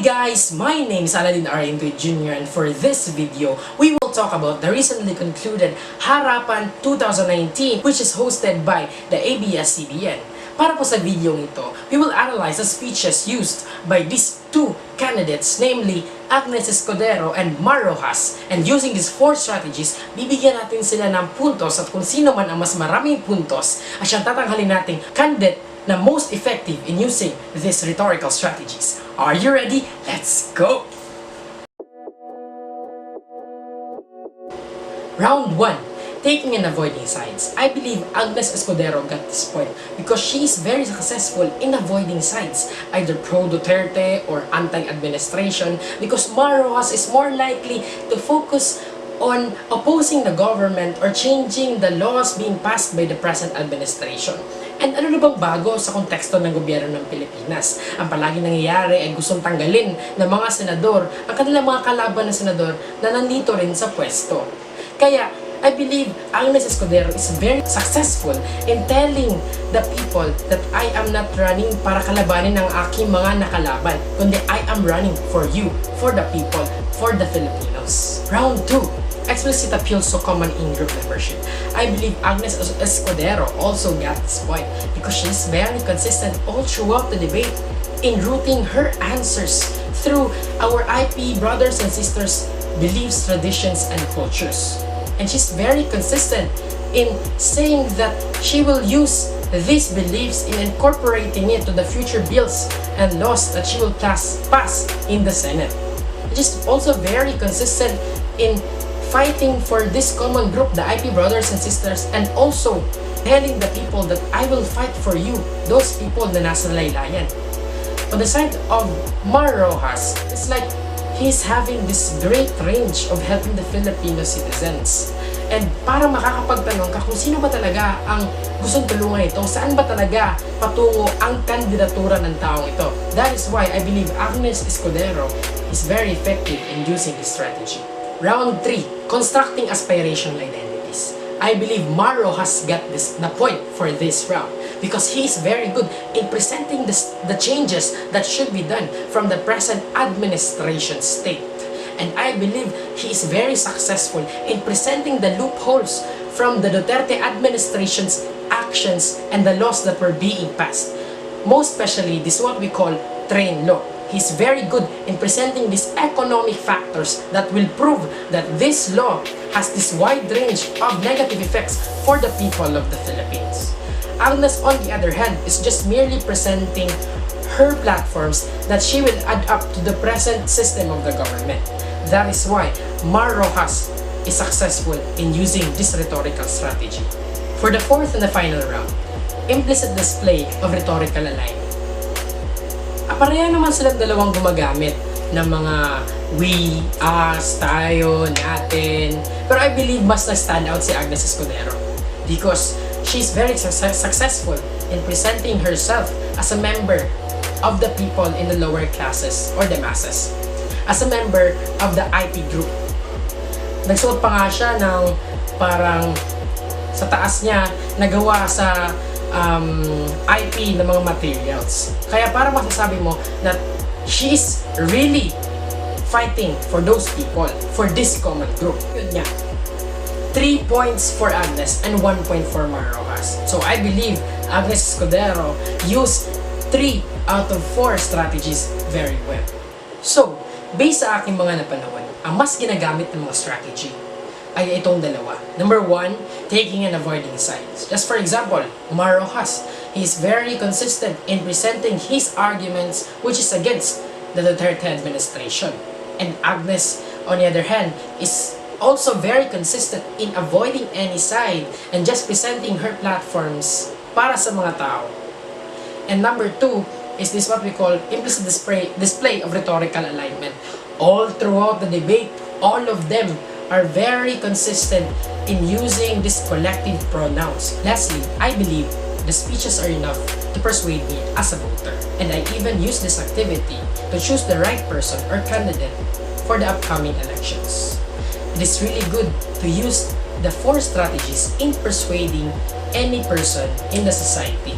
guys, my name is Aladin Jr. and for this video, we will talk about the recently concluded Harapan 2019 which is hosted by the ABS-CBN. Para po sa video ito, we will analyze the speeches used by these two candidates, namely Agnes Escudero and Mar Rojas. And using these four strategies, bibigyan natin sila ng puntos at kung sino man ang mas maraming puntos ay siyang tatanghalin nating candidate na most effective in using these rhetorical strategies. Are you ready? Let's go! Round 1. Taking and avoiding sides. I believe Agnes Escudero got this point because she is very successful in avoiding sides, either pro-Duterte or anti-administration, because Mar Rojas is more likely to focus on opposing the government or changing the laws being passed by the present administration. And ano na bang bago sa konteksto ng gobyerno ng Pilipinas? Ang palaging nangyayari ay gustong tanggalin ng mga senador ang kanilang mga kalaban na senador na nandito rin sa pwesto. Kaya, I believe Agnes Escudero is very successful in telling the people that I am not running para kalabanin ang aking mga nakalaban, kundi I am running for you, for the people, for the Filipinos. Round 2. Explicit appeals to common in-group membership. I believe Agnes Escudero also got this point because she is very consistent all throughout the debate in routing her answers through our IP brothers and sisters' beliefs, traditions, and cultures. And she's very consistent in saying that she will use these beliefs in incorporating it to the future bills and laws that she will pass in the Senate. She's also very consistent in fighting for this common group, the IP brothers and sisters, and also telling the people that I will fight for you, those people na nasa laylayan. On the side of Mar Rojas, it's like he's having this great range of helping the Filipino citizens. And para makakapagtanong ka kung sino ba talaga ang gustong tulungan ito, saan ba talaga patungo ang kandidatura ng taong ito. That is why I believe Agnes Escudero is very effective in using this strategy. Round 3. Constructing aspirational identities. I believe Mar Rojas got the point for this round because he is very good in presenting the changes that should be done from the present administration state. And I believe he is very successful in presenting the loopholes from the Duterte administration's actions and the laws that were being passed. Most especially, this is what we call train law. He's very good in presenting these economic factors that will prove that this law has this wide range of negative effects for the people of the Philippines. Agnes, on the other hand, is just merely presenting her platforms that she will add up to the present system of the government. That is why Mar Rojas is successful in using this rhetorical strategy. For the fourth and the final round, implicit display of rhetorical alignment. Pareha naman silang dalawang gumagamit ng mga we, us, tayo, natin. Pero I believe mas na-stand out si Agnes Escudero because she's very successful in presenting herself as a member of the people in the lower classes or the masses. As a member of the IP group. Nagsuot pa nga siya ng parang sa taas niya nagawa sa IP ng mga materials. Kaya para masasabi mo that she is really fighting for those people, for this common group. Yun niya. 3 points for Agnes and 1 point for Mar Rojas. So I believe Agnes Escudero used 3 out of 4 strategies very well. So, based sa aking mga napanawan, ang mas ginagamit ng mga strategy ay itong dalawa. Number 1, taking and avoiding sides. Just for example, Mar Rojas, he is very consistent in presenting his arguments which is against the Duterte administration. And Agnes, on the other hand, is also very consistent in avoiding any side and just presenting her platforms para sa mga tao. And number 2 is this what we call implicit display of rhetorical alignment. All throughout the debate, all of them are very consistent in using these collective pronouns. Lastly, I believe the speeches are enough to persuade me as a voter. And I even use this activity to choose the right person or candidate for the upcoming elections. It is really good to use the 4 strategies in persuading any person in the society.